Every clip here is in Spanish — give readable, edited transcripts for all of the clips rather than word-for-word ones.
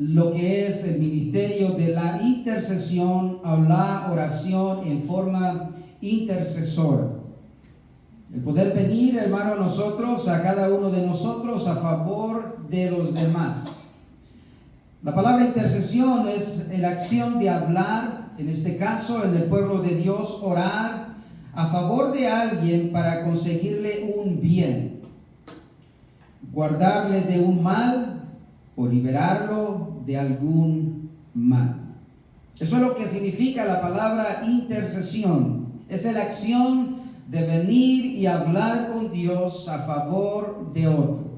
lo que es el ministerio de la intercesión o la oración en forma intercesora. El poder venir, hermano, a cada uno de nosotros a favor de los demás. La palabra intercesión es la acción de hablar, en este caso en el pueblo de Dios, orar a favor de alguien para conseguirle un bien, guardarle de un mal o liberarlo de algún mal. Eso es lo que significa la palabra intercesión. Es la acción de venir y hablar con Dios a favor de otro.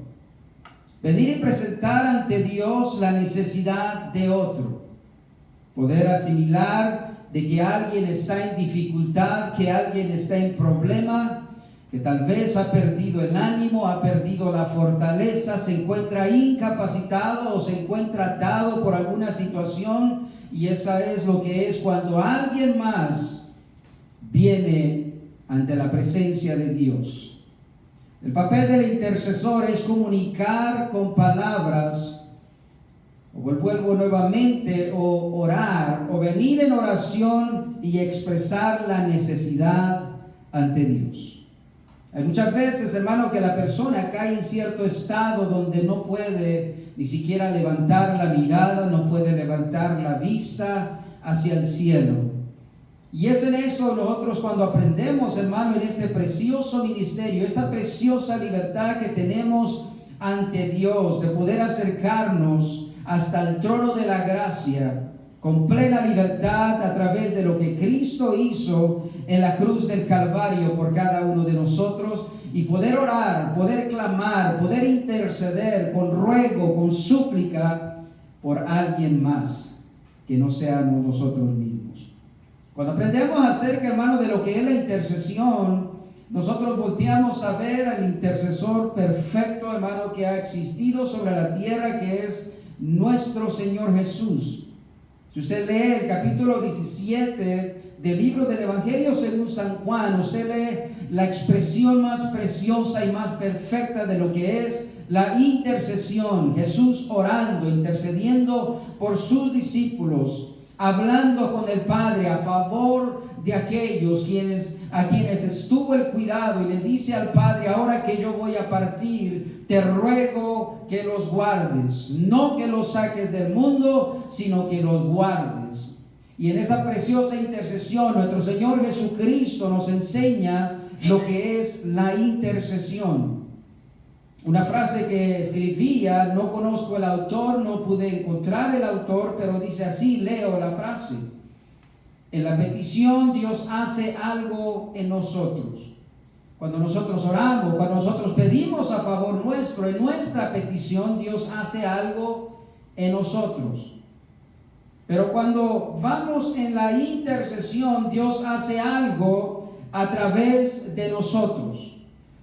Venir y presentar ante Dios la necesidad de otro. Poder asimilar de que alguien está en dificultad, que alguien está en problema, que tal vez ha perdido el ánimo, ha perdido la fortaleza, se encuentra incapacitado o se encuentra atado por alguna situación, y esa es lo que es cuando alguien más viene ante la presencia de Dios. El papel del intercesor es comunicar con palabras, o vuelvo nuevamente, o orar, o venir en oración y expresar la necesidad ante Dios. Hay muchas veces, hermano, que la persona cae en cierto estado donde no puede ni siquiera levantar la mirada, no puede levantar la vista hacia el cielo. Y es en eso nosotros cuando aprendemos, hermano, en este precioso ministerio, esta preciosa libertad que tenemos ante Dios, de poder acercarnos hasta el trono de la gracia, con plena libertad a través de lo que Cristo hizo en la cruz del Calvario por cada uno de nosotros, y poder orar, poder clamar, poder interceder con ruego, con súplica por alguien más que no seamos nosotros mismos. Cuando aprendemos acerca, hermano, de lo que es la intercesión, nosotros volteamos a ver al intercesor perfecto, hermano, que ha existido sobre la tierra, que es nuestro Señor Jesús. Si usted lee el capítulo 17 del libro del Evangelio según San Juan, usted lee la expresión más preciosa y más perfecta de lo que es la intercesión. Jesús orando, intercediendo por sus discípulos, hablando con el Padre a favor de aquellos a quienes estuvo el cuidado, y le dice al Padre: ahora que yo voy a partir, te ruego que los guardes, no que los saques del mundo, sino que los guardes. Y en esa preciosa intercesión, nuestro Señor Jesucristo nos enseña lo que es la intercesión. Una frase que escribía, no conozco el autor, no pude encontrar el autor, pero dice así, leo la frase: en la petición Dios hace algo en nosotros. Cuando nosotros oramos, cuando nosotros pedimos a favor nuestro, en nuestra petición, Dios hace algo en nosotros. Pero cuando vamos en la intercesión, Dios hace algo a través de nosotros.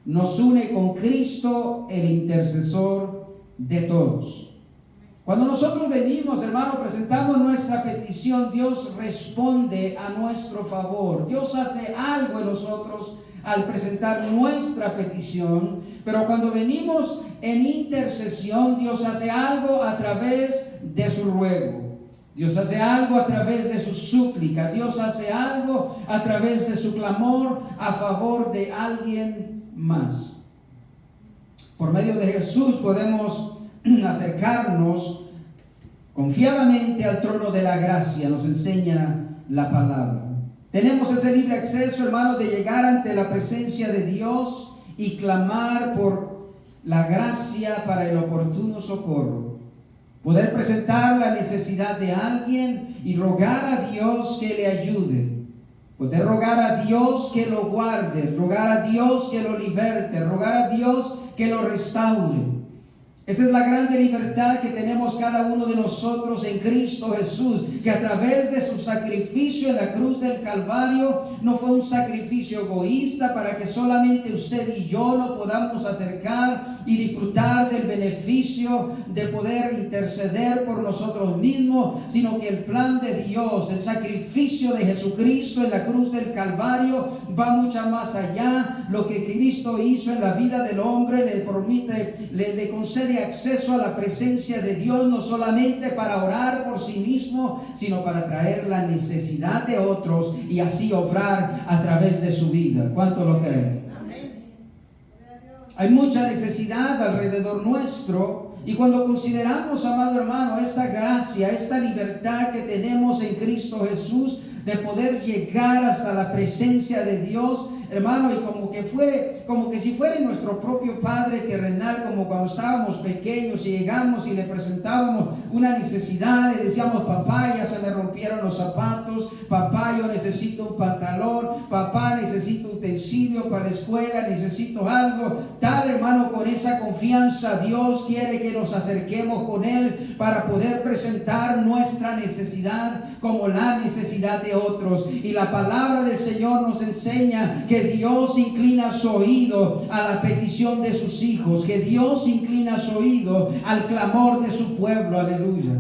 Nos une con Cristo, el intercesor de todos. Cuando nosotros venimos, hermano, presentamos nuestra petición, Dios responde a nuestro favor. Dios hace algo en nosotros al presentar nuestra petición, pero cuando venimos en intercesión, Dios hace algo a través de su ruego. Dios hace algo a través de su súplica. Dios hace algo a través de su clamor a favor de alguien más. Por medio de Jesús podemos acercarnos confiadamente al trono de la gracia, nos enseña la palabra. Tenemos ese libre acceso, hermanos, de llegar ante la presencia de Dios y clamar por la gracia para el oportuno socorro. Poder presentar la necesidad de alguien y rogar a Dios que le ayude. Poder rogar a Dios que lo guarde, rogar a Dios que lo liberte, rogar a Dios que lo restaure. Esa es la grande libertad que tenemos cada uno de nosotros en Cristo Jesús, que a través de su sacrificio en la cruz del Calvario no fue un sacrificio egoísta para que solamente usted y yo nos podamos acercar y disfrutar del beneficio de poder interceder por nosotros mismos, sino que el plan de Dios, el sacrificio de Jesucristo en la cruz del Calvario va mucho más allá. Lo que Cristo hizo en la vida del hombre le concede acceso a la presencia de Dios, no solamente para orar por sí mismo, sino para traer la necesidad de otros y así obrar a través de su vida. ¿Cuánto lo creen? Hay mucha necesidad alrededor nuestro, y cuando consideramos, amado hermano, esta gracia, esta libertad que tenemos en Cristo Jesús de poder llegar hasta la presencia de Dios, hermano, y como que si fuera nuestro propio Padre terrenal, como cuando estábamos pequeños y llegamos y le presentábamos una necesidad, le decíamos: papá, ya se me rompieron los zapatos, papá, yo necesito un pantalón, papá, necesito un utensilio para la escuela, necesito algo tal, hermano. Con esa confianza Dios quiere que nos acerquemos con Él para poder presentar nuestra necesidad como la necesidad de otros. Y la palabra del Señor nos enseña que Dios inclina su oído a la petición de sus hijos, que Dios inclina su oído al clamor de su pueblo. Aleluya.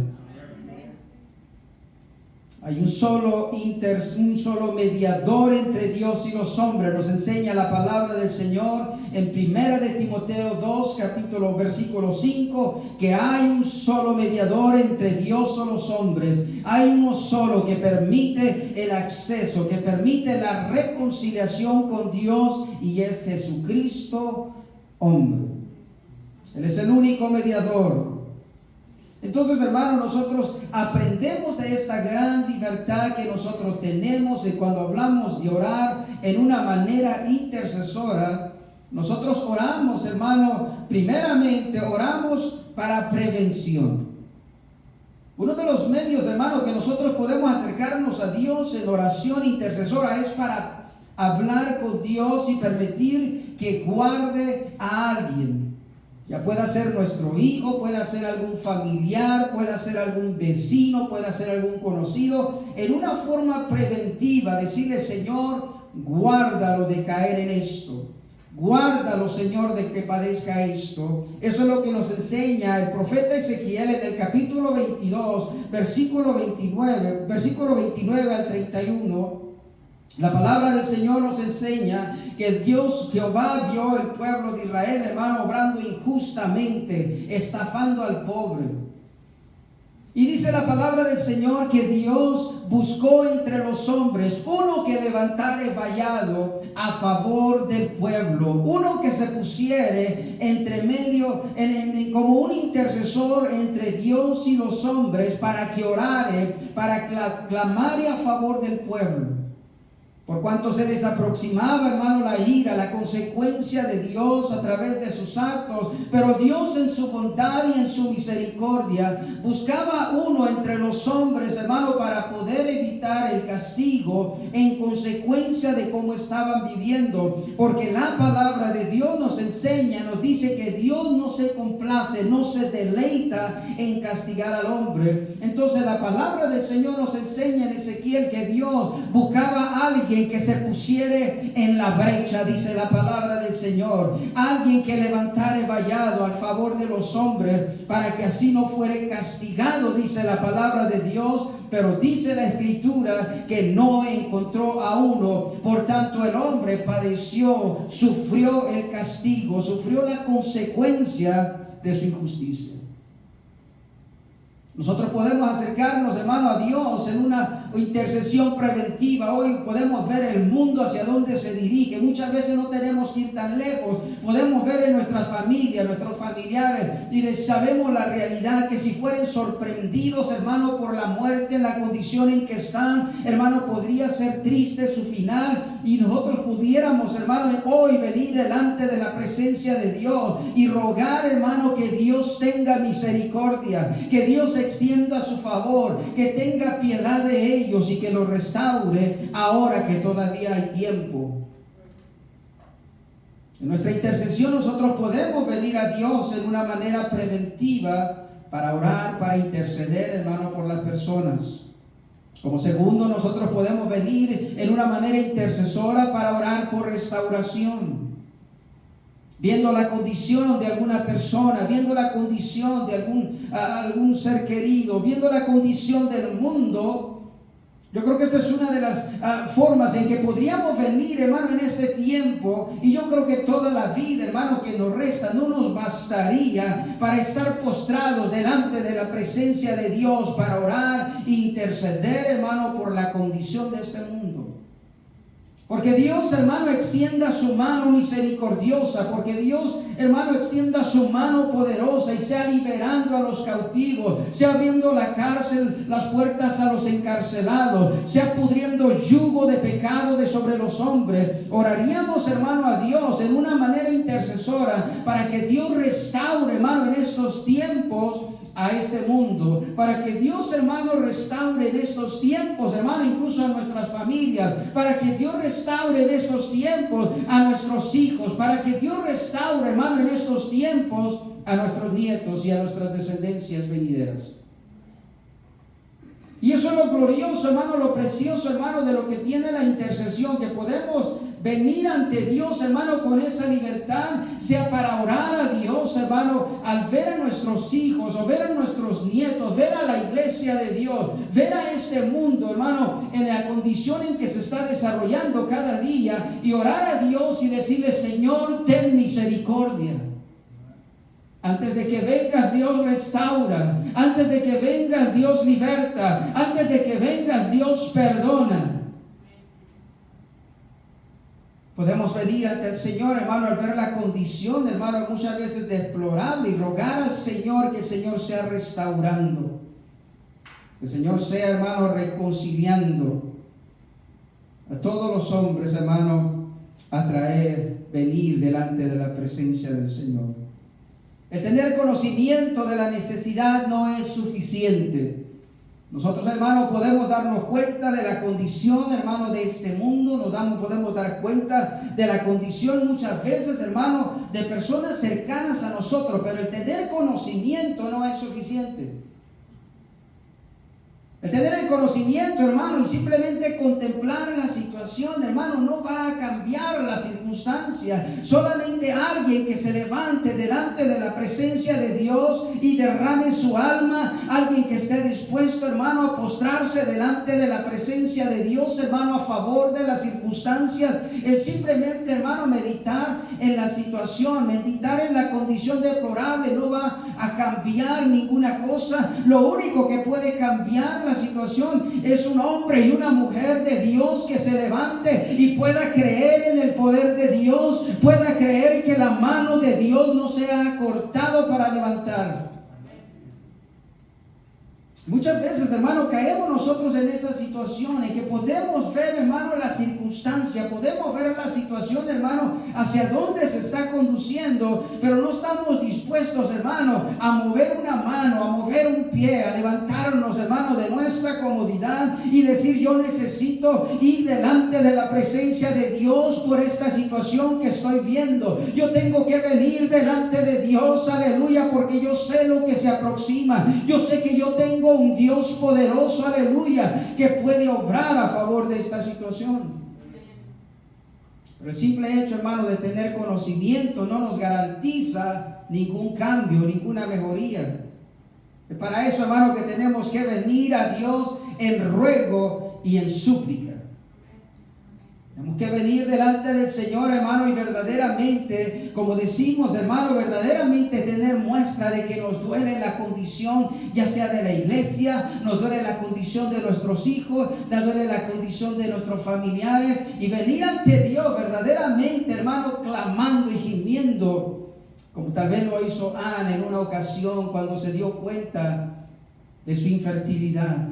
Hay un solo mediador entre Dios y los hombres. Nos enseña la palabra del Señor en 1 de Timoteo 2, versículo 5, que hay un solo mediador entre Dios y los hombres. Hay uno solo que permite el acceso, que permite la reconciliación con Dios, y es Jesucristo, hombre. Él es el único mediador. Entonces, hermanos, nosotros aprendemos de esta gran libertad que nosotros tenemos, y cuando hablamos de orar en una manera intercesora, nosotros oramos, hermano, primeramente oramos para prevención. Uno de los medios, hermano, que nosotros podemos acercarnos a Dios en oración intercesora es para hablar con Dios y permitir que guarde a alguien. Ya pueda ser nuestro hijo, pueda ser algún familiar, pueda ser algún vecino, pueda ser algún conocido, en una forma preventiva, decirle: Señor, guárdalo de caer en esto. Guárdalo, Señor, de que padezca esto. Eso es lo que nos enseña el profeta Ezequiel en el capítulo 22, versículo 29 al 31. La palabra del Señor nos enseña que Dios, Jehová, vio el pueblo de Israel, hermano, obrando injustamente, estafando al pobre. Y dice la palabra del Señor que Dios buscó entre los hombres uno que levantare vallado a favor del pueblo, uno que se pusiere entre medio, como un intercesor entre Dios y los hombres, para que orare, para clamare a favor del pueblo. Por cuanto se les aproximaba, hermano, la ira, la consecuencia de Dios a través de sus actos, pero Dios en su bondad y en su misericordia buscaba uno entre los hombres, hermano, para poder evitar el castigo en consecuencia de cómo estaban viviendo. Porque la palabra de Dios nos enseña, nos dice que Dios no se complace, no se deleita en castigar al hombre. Entonces la palabra del Señor nos enseña en Ezequiel que Dios buscaba a alguien que se pusiere en la brecha, dice la palabra del Señor, alguien que levantare vallado al favor de los hombres, para que así no fuere castigado, dice la palabra de Dios. Pero dice la Escritura que no encontró a uno. Por tanto, el hombre padeció, sufrió el castigo, sufrió la consecuencia de su injusticia. Nosotros podemos acercarnos, hermano, a Dios en una intercesión preventiva. Hoy podemos ver el mundo hacia dónde se dirige. Muchas veces no tenemos que ir tan lejos. Podemos ver en nuestras familias, nuestros familiares, y sabemos la realidad, que si fueren sorprendidos, hermano, por la muerte, en la condición en que están, hermano, podría ser triste su final. Y nosotros pudiéramos, hermano, hoy venir delante de la presencia de Dios y rogar, hermano, que Dios tenga misericordia, que Dios extienda su favor, que tenga piedad de ellos y que los restaure ahora que todavía hay tiempo. En nuestra intercesión nosotros podemos venir a Dios en una manera preventiva para orar, para interceder, hermano, por las personas. Como segundo, nosotros podemos venir en una manera intercesora para orar por restauración. viendo la condición de alguna persona, viendo la condición de algún ser querido, viendo la condición del mundo. Yo creo que esta es una de las formas en que podríamos venir, hermano, en este tiempo. Y yo creo que toda la vida, hermano, que nos resta no nos bastaría para estar postrados delante de la presencia de Dios, para orar e interceder, hermano, por la condición de este mundo. Porque Dios, hermano, extienda su mano misericordiosa. Porque Dios, hermano, extienda su mano poderosa y sea liberando a los cautivos, sea abriendo la cárcel, las puertas a los encarcelados, sea pudriendo yugo de pecado de sobre los hombres. Oraríamos, hermano, a Dios en una manera intercesora para que Dios restaure, hermano, en estos tiempos a este mundo, para que Dios, hermano, restaure en estos tiempos, hermano, incluso a nuestras familias, para que Dios restaure en estos tiempos a nuestros hijos, para que Dios restaure, hermano, en estos tiempos a nuestros nietos y a nuestras descendencias venideras. Y eso es lo glorioso, hermano, lo precioso, hermano, de lo que tiene la intercesión, que podemos venir ante Dios, hermano, con esa libertad, sea para orar a Dios, hermano, al ver a nuestros hijos o ver a nuestros nietos, ver a la iglesia de Dios, ver a este mundo, hermano, en la condición en que se está desarrollando cada día, y orar a Dios y decirle: Señor, ten misericordia. Antes de que vengas, Dios restaura. Antes de que vengas, Dios liberta. Antes de que vengas, Dios perdona. Podemos venir ante el Señor, hermano, al ver la condición, hermano, muchas veces deplorable, y rogar al Señor que el Señor sea restaurando. Que el Señor sea, hermano, reconciliando a todos los hombres, hermano, a venir delante de la presencia del Señor. El tener conocimiento de la necesidad no es suficiente. Nosotros, hermanos, podemos darnos cuenta de la condición, hermano, de este mundo. Podemos dar cuenta de la condición muchas veces, hermano, de personas cercanas a nosotros. Pero el tener conocimiento no es suficiente. El tener el conocimiento, hermano, y simplemente contemplar la situación, hermano, no va a cambiar la circunstancia. Solamente alguien que se levante delante de la presencia de Dios y derrame su alma, alguien que esté dispuesto, hermano, a postrarse delante de la presencia de Dios, hermano, a favor de las circunstancias. El simplemente, hermano, meditar en la situación, meditar en la condición deplorable, no va a cambiar ninguna cosa. Lo único que puede cambiar la situación es un hombre y una mujer de Dios que se levante y pueda creer en el poder de Dios, pueda creer que la mano de Dios no se ha cortado para levantar. Muchas veces, hermano, caemos nosotros en esa situación en que podemos ver, hermano, la circunstancia, podemos ver la situación, hermano, hacia dónde se está conduciendo, pero no estamos dispuestos, hermano, a mover una mano, a mover un pie, a levantarnos, hermano, de nuestra comodidad y decir: yo necesito ir delante de la presencia de Dios por esta situación que estoy viendo. Yo tengo que venir delante de Dios, aleluya, porque yo sé lo que se aproxima. Yo sé que yo tengo un Dios poderoso, aleluya, que puede obrar a favor de esta situación. Pero el simple hecho, hermano, de tener conocimiento no nos garantiza ningún cambio, ninguna mejoría. Es para eso, hermano, que tenemos que venir a Dios en ruego y en súplica. Tenemos que venir delante del Señor, hermano, y verdaderamente, como decimos, hermano, verdaderamente tener muestra de que nos duele la condición, ya sea de la iglesia, nos duele la condición de nuestros hijos, nos duele la condición de nuestros familiares, y venir ante Dios verdaderamente, hermano, clamando y gimiendo, como tal vez lo hizo Ana en una ocasión cuando se dio cuenta de su infertilidad.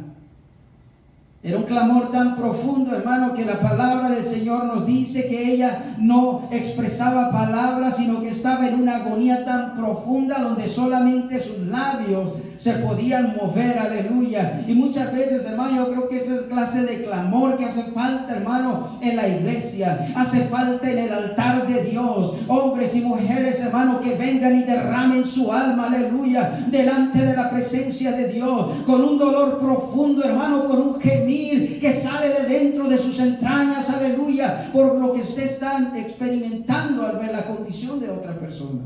Era un clamor tan profundo, hermano, que la palabra del Señor nos dice que ella no expresaba palabras, sino que estaba en una agonía tan profunda donde solamente sus labios se podían mover, aleluya. Y muchas veces, hermano, yo creo que esa es la clase de clamor que hace falta, hermano, en la iglesia. Hace falta en el altar de Dios. Hombres y mujeres, hermano, que vengan y derramen su alma, aleluya, delante de la presencia de Dios, con un dolor profundo, hermano, con un gemir que sale de dentro de sus entrañas, aleluya, por lo que usted está experimentando al ver la condición de otra persona.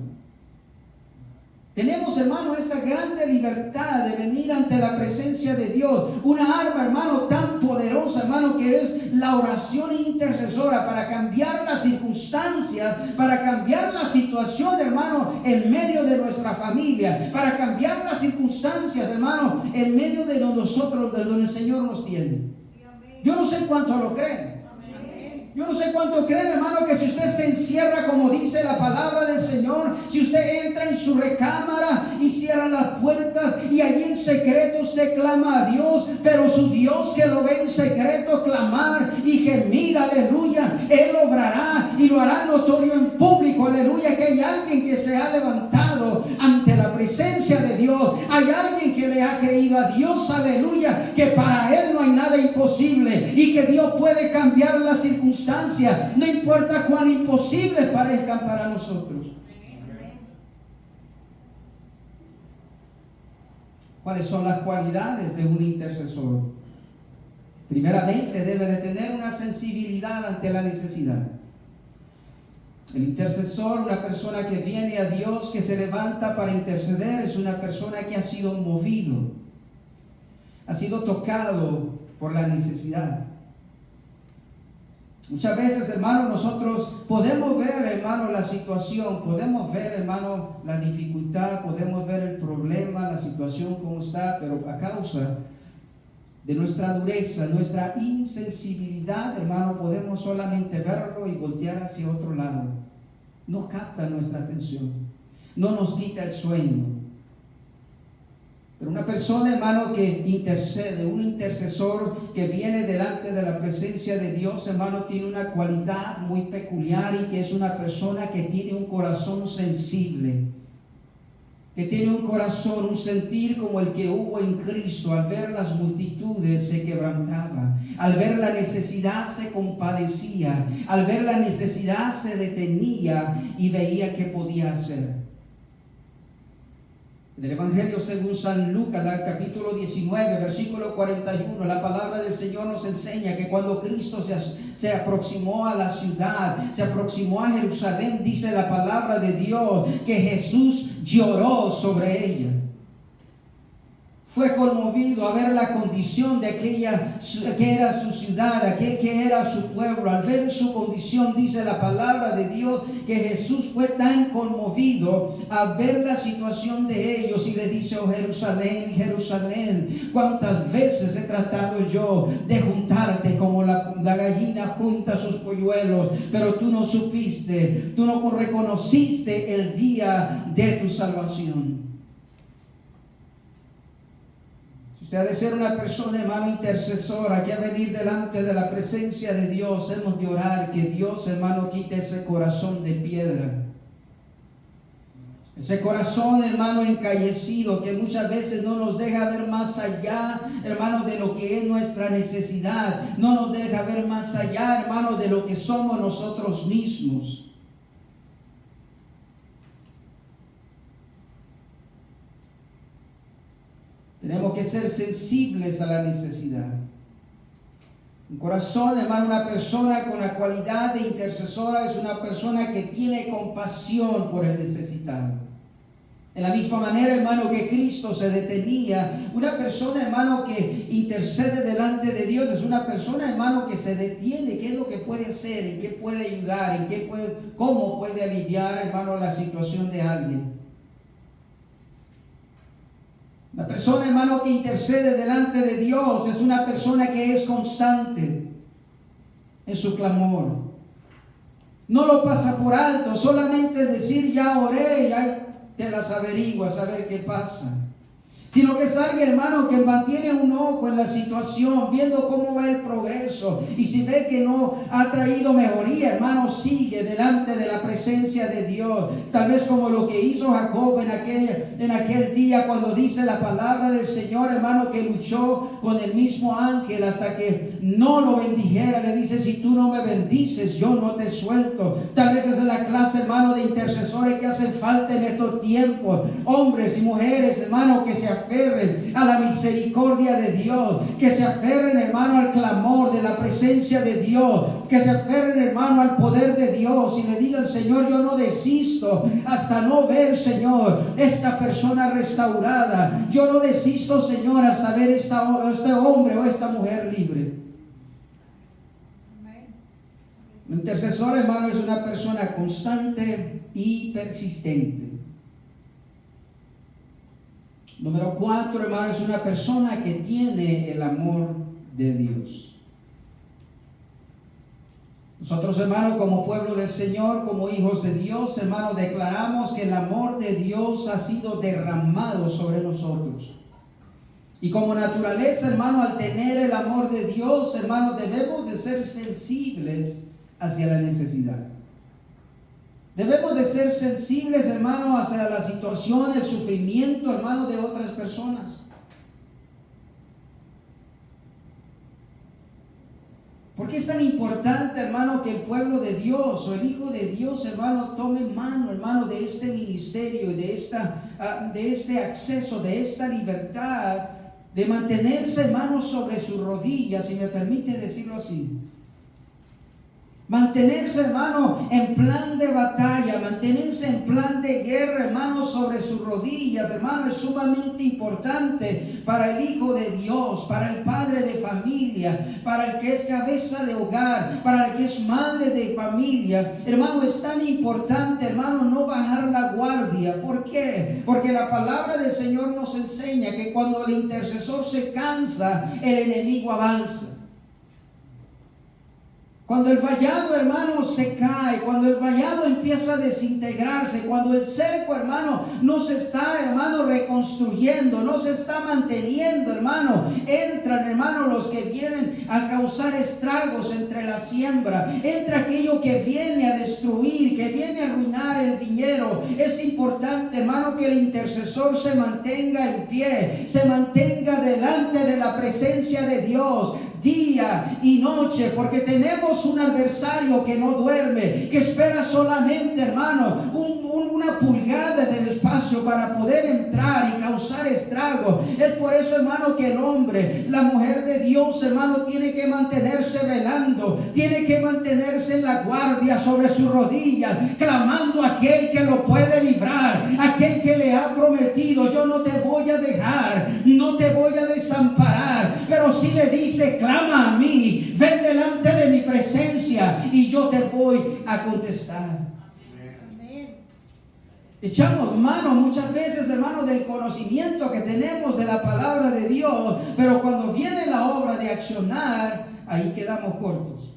Tenemos, hermano, esa grande libertad de venir ante la presencia de Dios. Una arma, hermano, tan poderosa, hermano, que es la oración intercesora para cambiar las circunstancias, para cambiar la situación, hermano, en medio de nuestra familia, para cambiar las circunstancias, hermano, en medio de nosotros, de donde el Señor nos tiene. Yo no sé cuánto lo creen. Yo no sé cuánto creen, hermano, que si usted se encierra, como dice la palabra del Señor, si usted entra en su recámara y cierra las puertas y allí en secreto usted clama a Dios, pero su Dios que lo ve en secreto clamar y gemir, aleluya, Él obrará y lo hará notorio en público, aleluya, que hay alguien que se ha levantado ante la presencia de Dios. Hay alguien que le ha creído a Dios, aleluya, que para Él no hay nada imposible y que Dios puede cambiar las circunstancias, no importa cuán imposibles parezcan para nosotros. ¿Cuáles son las cualidades de un intercesor? Primeramente, debe de tener una sensibilidad ante la necesidad. El intercesor, una persona que viene a Dios, que se levanta para interceder, es una persona que ha sido movido, ha sido tocado por la necesidad. Muchas veces, hermano, nosotros podemos ver, hermano, la situación, podemos ver, hermano, la dificultad, podemos ver el problema, la situación como está, pero a causa de nuestra dureza, nuestra insensibilidad, hermano, podemos solamente verlo y voltear hacia otro lado. No capta nuestra atención, no nos quita el sueño. Pero una persona, hermano, que intercede, un intercesor que viene delante de la presencia de Dios, hermano, tiene una cualidad muy peculiar y que es una persona que tiene un corazón sensible, que tiene un corazón, un sentir como el que hubo en Cristo. Al ver las multitudes se quebrantaba, al ver la necesidad se compadecía, al ver la necesidad se detenía y veía qué podía hacer. En el Evangelio según San Lucas, capítulo 19, versículo 41, la palabra del Señor nos enseña que cuando Cristo se aproximó a la ciudad, se aproximó a Jerusalén, dice la palabra de Dios, que Jesús lloró sobre ella. Fue conmovido a ver la condición de aquella que era su ciudad, aquel que era su pueblo. Al ver su condición, dice la palabra de Dios, que Jesús fue tan conmovido a ver la situación de ellos y le dice: oh Jerusalén, Jerusalén, cuántas veces he tratado yo de juntarte como la gallina junta sus polluelos, pero tú no supiste, tú no reconociste el día de tu salvación. Usted ha de ser una persona, hermano, intercesora, que ha de venir delante de la presencia de Dios. Hemos de orar que Dios, hermano, quite ese corazón de piedra. Ese corazón, hermano, encallecido, que muchas veces no nos deja ver más allá, hermano, de lo que es nuestra necesidad. No nos deja ver más allá, hermano, de lo que somos nosotros mismos. Tenemos que ser sensibles a la necesidad. Un corazón, hermano, una persona con la cualidad de intercesora es una persona que tiene compasión por el necesitado. En la misma manera, hermano, que Cristo se detenía, una persona, hermano, que intercede delante de Dios es una persona, hermano, que se detiene. ¿Qué es lo que puede hacer? ¿En qué puede ayudar? ¿Cómo puede aliviar, hermano, la situación de alguien? La persona, hermano, que intercede delante de Dios es una persona que es constante en su clamor. No lo pasa por alto, solamente decir: ya oré, ya te las averiguas a ver qué pasa. sino que es alguien, hermano, que mantiene un ojo en la situación, viendo cómo va el progreso. Y si ve que no ha traído mejoría, hermano, sigue delante de la presencia de Dios. Tal vez como lo que hizo Jacob en aquel día, cuando dice la palabra del Señor, hermano, que luchó con el mismo ángel hasta que no lo bendijera. Le dice: si tú no me bendices, yo no te suelto. Tal vez esa es la clase, hermano, de intercesores que hacen falta en estos tiempos. Hombres y mujeres, hermano, que se aferren a la misericordia de Dios, que se aferren, hermano, al clamor de la presencia de Dios, que se aferren, hermano, al poder de Dios y le digan: Señor, yo no desisto hasta no ver, Señor, esta persona restaurada. Yo no desisto, Señor, hasta ver este hombre o esta mujer libre. Un intercesor, hermano, es una persona constante y persistente. Número 4, hermano, es una persona que tiene el amor de Dios. Nosotros, hermano, como pueblo del Señor, como hijos de Dios, hermano, declaramos que el amor de Dios ha sido derramado sobre nosotros. Y como naturaleza, hermano, al tener el amor de Dios, hermano, debemos de ser sensibles hacia la necesidad. Debemos de ser sensibles, hermano, hacia la situación, el sufrimiento, hermano, de otras personas. ¿Por qué es tan importante, hermano, que el pueblo de Dios o el Hijo de Dios, hermano, tome mano, hermano, de este ministerio y de este acceso, de esta libertad, de mantenerse, hermano, sobre sus rodillas, si me permite decirlo así? Mantenerse, hermano, en plan de batalla, mantenerse en plan de guerra, hermano, sobre sus rodillas, hermano, es sumamente importante para el Hijo de Dios, para el padre de familia, para el que es cabeza de hogar, para el que es madre de familia. Hermano, es tan importante, hermano, no bajar la guardia. ¿Por qué? Porque la palabra del Señor nos enseña que cuando el intercesor se cansa, el enemigo avanza. Cuando el vallado, hermano, se cae, cuando el vallado empieza a desintegrarse, cuando el cerco, hermano, no se está, hermano, reconstruyendo, no se está manteniendo, hermano, entran, hermano, los que vienen a causar estragos entre la siembra, entra aquello que viene a destruir, que viene a arruinar el viñero. Es importante, hermano, que el intercesor se mantenga en pie, se mantenga delante de la presencia de Dios, día y noche, porque tenemos un adversario que no duerme, que espera solamente, hermano, una pulgada del espacio para poder entrar y causar estrago. Es por eso, hermano, que el hombre, la mujer de Dios, hermano, tiene que mantenerse velando, tiene que mantenerse en la guardia sobre sus rodillas, clamando a aquel que lo puede librar, aquel que le ha prometido: yo no te voy a dejar, no te voy a desamparar. Pero si le dice: clama a mí, ven delante de mi presencia y yo te voy a contestar. Echamos mano muchas veces, hermano, del conocimiento que tenemos de la palabra de Dios, pero cuando viene la obra de accionar, ahí quedamos cortos.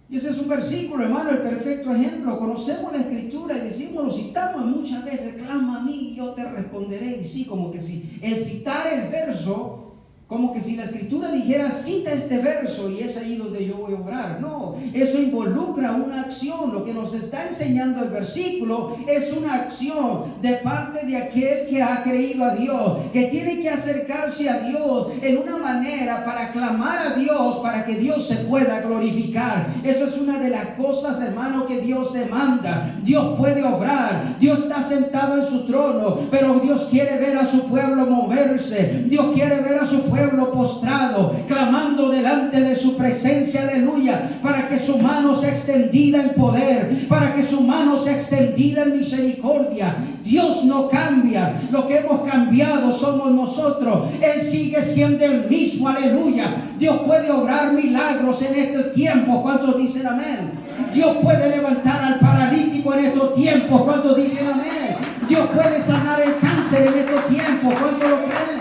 Y ese es un versículo, hermano, el perfecto ejemplo. Conocemos la Escritura y decimos, lo citamos muchas veces: clama a mí y yo te responderé. Y sí, como que si el citar el verso, como que si la Escritura dijera: cita este verso y es ahí donde yo voy a obrar. No, eso involucra una acción. Lo que nos está enseñando el versículo es una acción de parte de aquel que ha creído a Dios, que tiene que acercarse a Dios en una manera para clamar a Dios, para que Dios se pueda glorificar. Eso es una de las cosas, hermano, que Dios demanda. Dios puede obrar, Dios está sentado en su trono, pero Dios quiere ver a su pueblo moverse. Dios quiere ver a su pueblo postrado, clamando delante de su presencia, aleluya, para que su mano sea extendida en poder, para que su mano sea extendida en misericordia. Dios no cambia, lo que hemos cambiado somos nosotros. Él sigue siendo el mismo, aleluya. Dios puede obrar milagros en este tiempo. ¿Cuántos dicen amén? Dios puede levantar al paralítico en estos tiempos. ¿Cuántos dicen amén? Dios puede sanar el cáncer en estos tiempos. ¿Cuántos lo creen?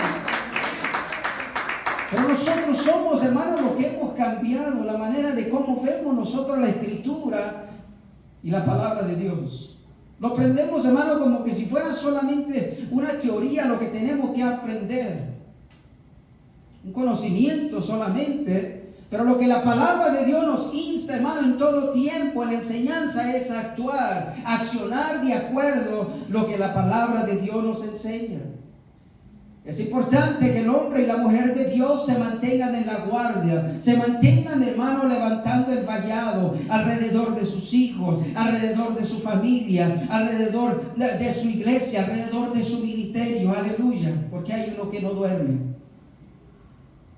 Pero nosotros somos, hermanos, los que hemos cambiado la manera de cómo vemos nosotros la Escritura y la palabra de Dios. Lo aprendemos, hermano, como que si fuera solamente una teoría lo que tenemos que aprender. Un conocimiento solamente. Pero lo que la palabra de Dios nos insta, hermano, en todo tiempo, en la enseñanza, es actuar, accionar de acuerdo a lo que la palabra de Dios nos enseña. Es importante que el hombre y la mujer de Dios se mantengan en la guardia, se mantengan, hermano, levantando el vallado alrededor de sus hijos, alrededor de su familia, alrededor de su iglesia, alrededor de su ministerio. Aleluya, porque hay uno que no duerme.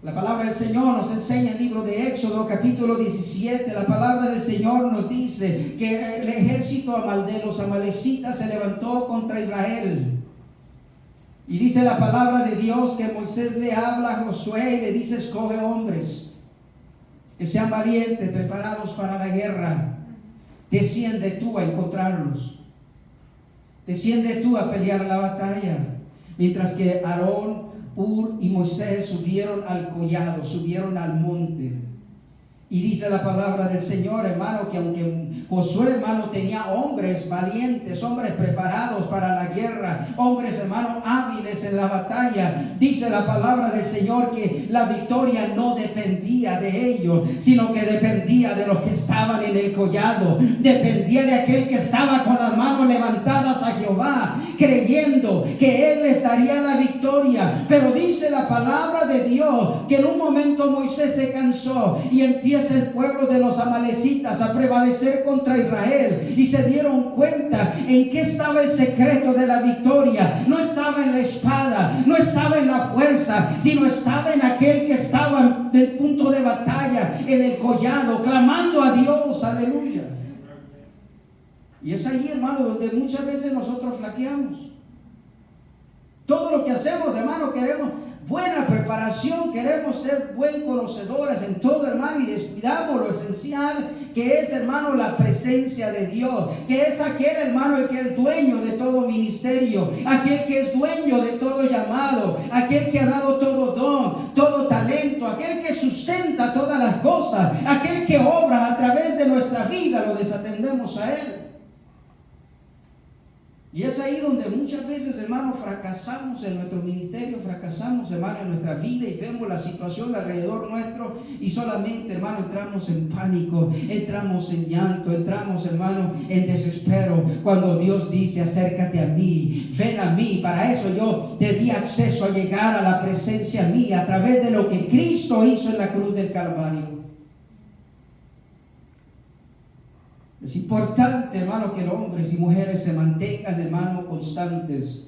La palabra del Señor nos enseña en el libro de Éxodo, capítulo 17. La palabra del Señor nos dice que el ejército de los amalecitas se levantó contra Israel. Y dice la palabra de Dios que Moisés le habla a Josué y le dice: escoge hombres que sean valientes, preparados para la guerra. Desciende tú a encontrarlos. Desciende tú a pelear la batalla. Mientras que Aarón, Hur y Moisés subieron al collado, subieron al monte. Y dice la palabra del Señor, hermano, que aunque Josué, hermano, tenía hombres valientes, hombres preparados para la guerra, hombres, hermano, hábiles en la batalla, dice la palabra del Señor que la victoria no dependía de ellos, sino que dependía de los que estaban en el collado, dependía de aquel que estaba con las manos levantadas a Jehová, creyendo que Él les daría la victoria. Pero dice la palabra de Dios que en un momento Moisés se cansó y empieza el pueblo de los amalecitas a prevalecer contra Israel, y se dieron cuenta en qué estaba el secreto de la victoria. No estaba en la espada, no estaba en la fuerza, sino estaba en aquel que estaba en el punto de batalla, en el collado, clamando a Dios. Aleluya. Y es ahí, hermano, donde muchas veces nosotros flaqueamos. Todo lo que hacemos, hermano, queremos buena preparación, queremos ser buen conocedores en todo, hermano, y descuidamos lo esencial que es, hermano, la presencia de Dios, que es aquel, hermano, el que es dueño de todo ministerio, aquel que es dueño de todo llamado, aquel que ha dado todo don, todo talento, aquel que sustenta todas las cosas, aquel que obra a través de nuestra vida. Lo desatendemos a Él. Y es ahí donde muchas veces, hermano, fracasamos en nuestro ministerio, fracasamos, hermano, en nuestra vida, y vemos la situación alrededor nuestro y solamente, hermano, entramos en pánico, entramos en llanto, entramos, hermano, en desespero, cuando Dios dice: acércate a mí, ven a mí. Para eso yo te di acceso a llegar a la presencia mía a través de lo que Cristo hizo en la cruz del Calvario. Es importante, hermano, que los hombres y mujeres se mantengan, hermano, constantes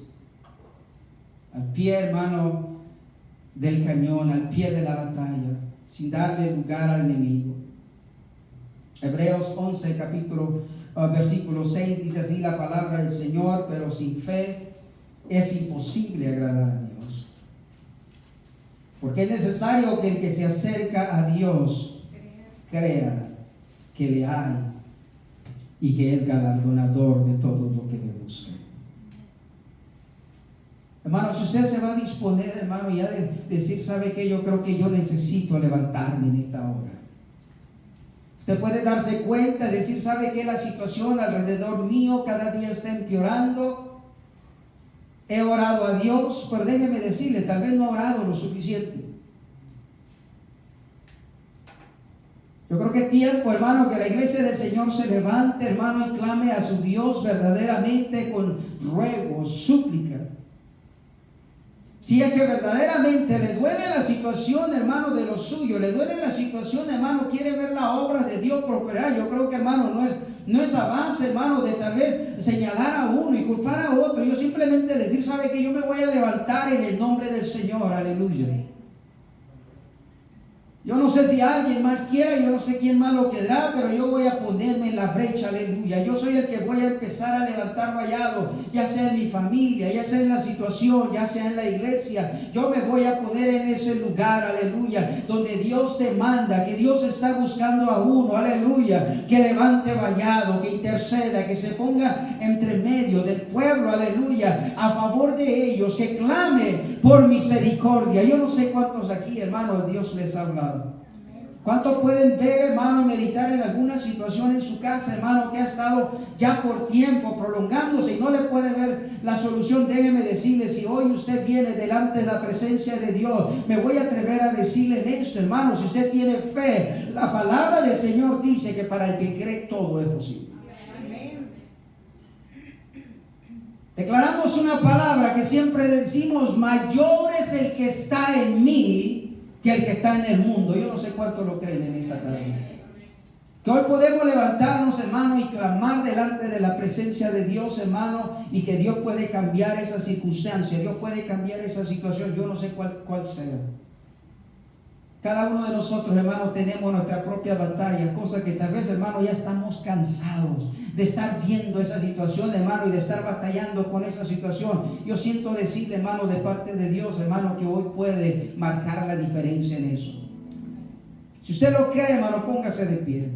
al pie, hermano, del cañón, al pie de la batalla, sin darle lugar al enemigo. Hebreos 11, versículo 6, dice así la palabra del Señor: pero sin fe es imposible agradar a Dios. Porque es necesario que el que se acerca a Dios crea que le hay y que es galardonador de todo lo que le busca. Hermano, si usted se va a disponer, hermano, ya de decir: ¿sabe qué? Yo creo que yo necesito levantarme en esta hora. Usted puede darse cuenta, decir: ¿sabe qué? La situación alrededor mío cada día está empeorando. He orado a Dios, pero déjeme decirle, tal vez no he orado lo suficiente. Yo creo que es tiempo, hermano, que la iglesia del Señor se levante, hermano, y clame a su Dios verdaderamente con ruego, súplica. Si es que verdaderamente le duele la situación, hermano, de lo suyo, le duele la situación, hermano, quiere ver la obra de Dios prosperar. Yo creo que, hermano, no es a base, hermano, de tal vez señalar a uno y culpar a otro. Yo simplemente decir: ¿sabe que yo me voy a levantar en el nombre del Señor? Aleluya. Yo no sé si alguien más quiera, yo no sé quién más lo querrá, pero yo voy a ponerme en la brecha, aleluya. Yo soy el que voy a empezar a levantar vallado, ya sea en mi familia, ya sea en la situación, ya sea en la iglesia. Yo me voy a poner en ese lugar, aleluya, donde Dios te manda, que Dios está buscando a uno, aleluya, que levante vallado, que interceda, que se ponga entre medio del pueblo, aleluya, a favor de ellos, que clame por misericordia. Yo no sé cuántos aquí, hermanos, Dios les ha hablado. ¿Cuántos pueden ver, hermano, y meditar en alguna situación en su casa, hermano, que ha estado ya por tiempo prolongándose y no le puede ver la solución? Déjeme decirle, si hoy usted viene delante de la presencia de Dios, me voy a atrever a decirle en esto, hermano, si usted tiene fe, la palabra del Señor dice que para el que cree todo es posible. Declaramos una palabra que siempre decimos: mayor es el que está en mí que el que está en el mundo. Yo no sé cuánto lo creen en esta tarde. Que hoy podemos levantarnos, hermano, y clamar delante de la presencia de Dios, hermano, y que Dios puede cambiar esa circunstancia, Dios puede cambiar esa situación. Yo no sé cuál sea. Cada uno de nosotros, hermanos, tenemos nuestra propia batalla, cosa que tal vez, hermano, ya estamos cansados de estar viendo esa situación, hermano, y de estar batallando con esa situación. Yo siento decirle, hermano, de parte de Dios, hermano, que hoy puede marcar la diferencia en eso. Si usted lo cree, hermano, póngase de pie.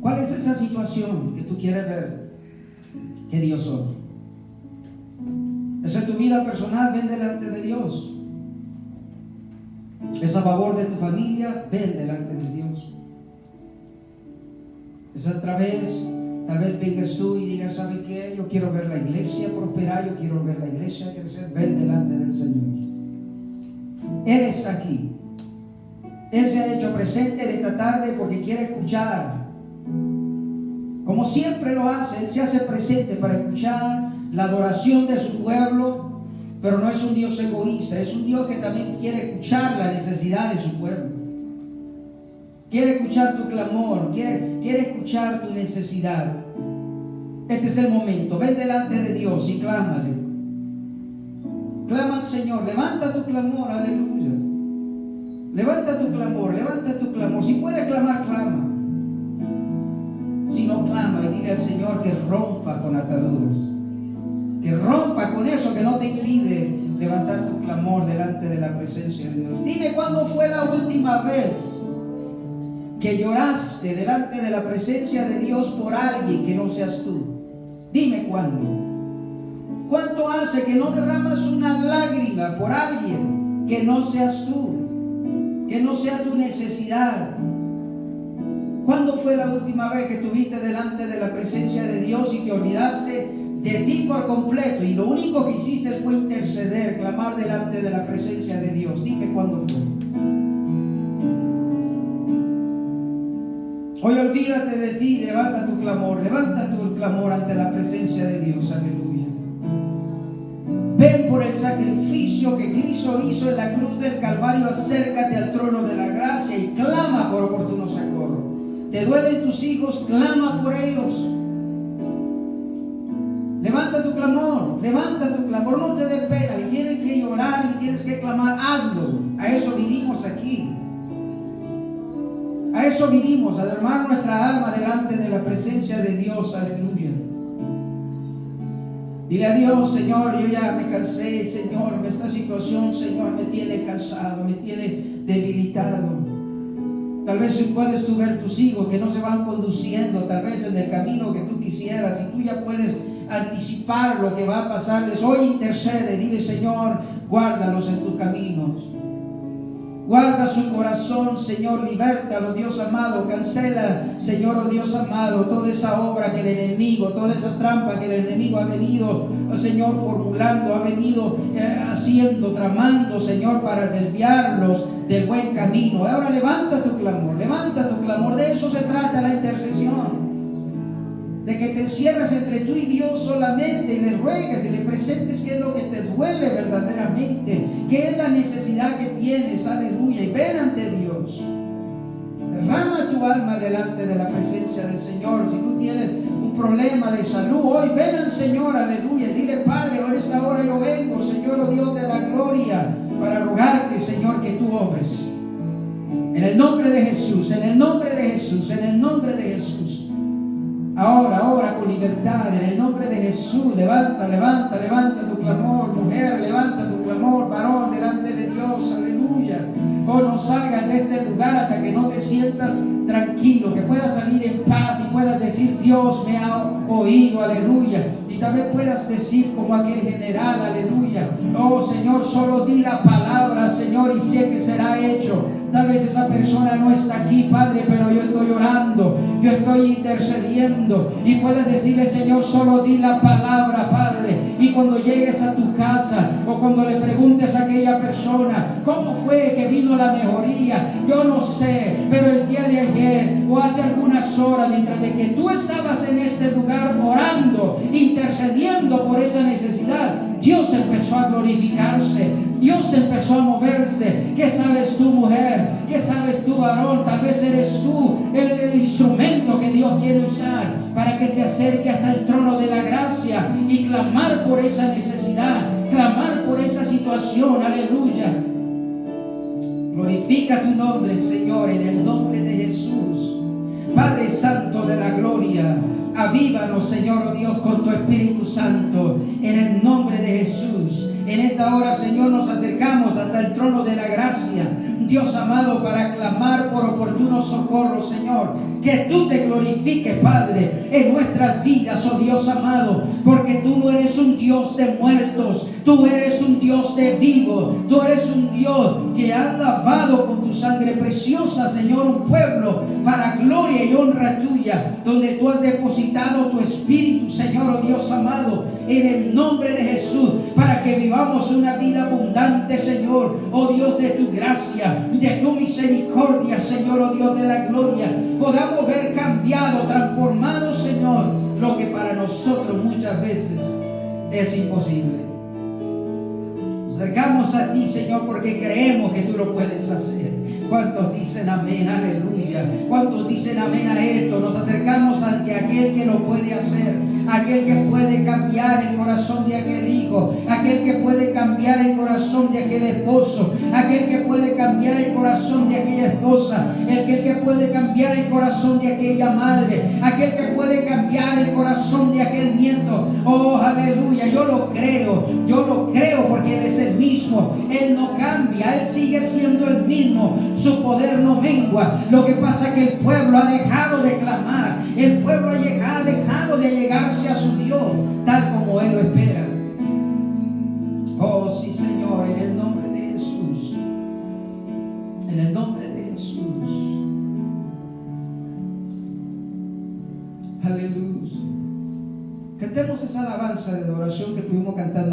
¿Cuál es esa situación que tú quieres ver que Dios obra? ¿Es en tu vida personal? Ven delante de Dios. ¿Es a favor de tu familia? Ven delante de Dios. ¿Es a través, tal vez vengas tú y digas, ¿sabe qué? Yo quiero ver la iglesia prosperar, yo quiero ver la iglesia crecer. Ven delante del Señor. Él está aquí. Él se ha hecho presente en esta tarde porque quiere escuchar. Como siempre lo hace, Él se hace presente para escuchar la adoración de su pueblo, pero no es un Dios egoísta, es un Dios que también quiere escuchar la necesidad de su pueblo. Quiere escuchar tu clamor, quiere escuchar tu necesidad. Este es el momento, ven delante de Dios y clámale. Clama al Señor, levanta tu clamor, aleluya. Levanta tu clamor, levanta tu clamor. Si puedes clamar, clama. Si no, clama y dile al Señor que rompa con ataduras, que rompa con eso que no te impide levantar tu clamor delante de la presencia de Dios. Dime cuándo fue la última vez que lloraste delante de la presencia de Dios por alguien que no seas tú. Dime cuándo. ¿Cuánto hace que no derramas una lágrima por alguien que no seas tú, que no sea tu necesidad? ¿Cuándo fue la última vez que estuviste delante de la presencia de Dios y te olvidaste de ti por completo y lo único que hiciste fue interceder, clamar delante de la presencia de Dios? Dime cuándo fue. Hoy olvídate de ti, levanta tu clamor ante la presencia de Dios, aleluya. Ven por el sacrificio que Cristo hizo en la cruz del Calvario, acércate al trono de la gracia y clama por oportuno socorro. ¿Te duelen tus hijos? Clama por ellos. Levanta tu clamor, no te des pena. Y tienes que llorar y tienes que clamar, hazlo. A eso vinimos aquí. A eso vinimos, a derramar nuestra alma delante de la presencia de Dios, aleluya. Dile a Dios, Señor, yo ya me cansé, Señor, esta situación, Señor, me tiene cansado, me tiene debilitado. Tal vez puedes tú ver tus hijos que no se van conduciendo tal vez en el camino que tú quisieras, y tú ya puedes anticipar lo que va a pasarles. Hoy intercede, dile, Señor, guárdalos en tus caminos. Guarda su corazón, Señor, libértalo, Dios amado. Cancela, Señor, oh Dios amado, toda esa obra que el enemigo, todas esas trampas que el enemigo ha venido, oh Señor, formulando, ha venido haciendo, tramando, Señor, para desviarlos del buen camino. Ahora levanta tu clamor, de eso se trata la intercesión. De que te encierres entre tú y Dios solamente y le ruegues y le presentes qué es lo que te duele verdaderamente, qué es la necesidad que tienes, aleluya, y ven ante Dios. Derrama tu alma delante de la presencia del Señor. Si tú tienes un problema de salud, hoy ven al Señor, aleluya, y dile, Padre, en esta hora yo vengo, Señor, oh Dios de la gloria, para rogarte, Señor, que tú obres. En el nombre de Jesús, en el nombre de Jesús, en el nombre de Jesús. Ahora con libertad, en el nombre de Jesús. Levanta tu clamor, mujer, levanta tu clamor, varón, delante de Dios, aleluya. sientas tranquilo, que puedas salir en paz y puedas decir: Dios me ha oído, aleluya. Y también puedas decir como aquel general, aleluya: oh Señor, solo di la palabra, Señor, y sé que será hecho. Tal vez esa persona no está aquí, Padre, pero yo estoy orando, yo estoy intercediendo. Y puedes decirle: Señor, solo di la palabra, Padre. Y cuando llegues a tu casa, o cuando le preguntes a aquella persona: ¿cómo fue que vino la mejoría? Yo no sé, pero el día de ayer o hace algunas horas, mientras de que tú estabas en este lugar orando, intercediendo por esa necesidad, Dios empezó a glorificarse, Dios empezó a moverse. ¿Qué sabes tú, mujer? ¿Qué sabes tú, varón? Tal vez eres tú el instrumento que Dios quiere usar para que se acerque hasta el trono de la gracia y clamar por esa necesidad, clamar por esa situación. Aleluya. Glorifica tu nombre, Señor, en el nombre de Jesús. Padre Santo de la gloria, avívanos, Señor, oh Dios, con tu Espíritu Santo, en el nombre de Jesús. En esta hora, Señor, nos acercamos hasta el trono de la gracia, Dios amado, para clamar por oportuno socorro, Señor. Que tú te glorifiques, Padre, en nuestras vidas, oh Dios amado, porque tú no eres un Dios de muertos, tú eres un Dios de vivos, tú eres un Dios que ha lavado con tu sangre preciosa, Señor, un pueblo para gloria y honra tuya, donde tú has depositado tu Espíritu, Señor, oh Dios amado, en el nombre de Jesús, para que vivamos una vida abundante, Señor, oh Dios, de tu gracia, de tu misericordia, Señor, oh Dios de la gloria, podamos ver cambiado, transformado, Señor, lo que para nosotros muchas veces es imposible. Nos acercamos a ti, Señor, porque creemos que tú lo puedes hacer. ¿Cuántos dicen amén? Aleluya. ¿Cuántos dicen amén a esto? Nos acercamos ante aquel que lo puede hacer, aquel que puede cambiar el corazón de aquel hijo, aquel que puede cambiar el corazón de aquel esposo, aquel que puede cambiar el corazón de aquella esposa, aquel que puede cambiar el corazón de aquella madre, aquel que puede cambiar el corazón de aquel nieto. Oh, aleluya. Yo lo creo porque Él es el mismo. Él no cambia, Él sigue siendo el mismo. Su poder no mengua. Lo que pasa es que el pueblo ha dejado de clamar, el pueblo ha dejado de llegarse a su Dios tal como Él lo espera. Oh sí, Señor, en el nombre de Jesús, en el nombre de Jesús. Aleluya. Cantemos esa alabanza de adoración que estuvimos cantando.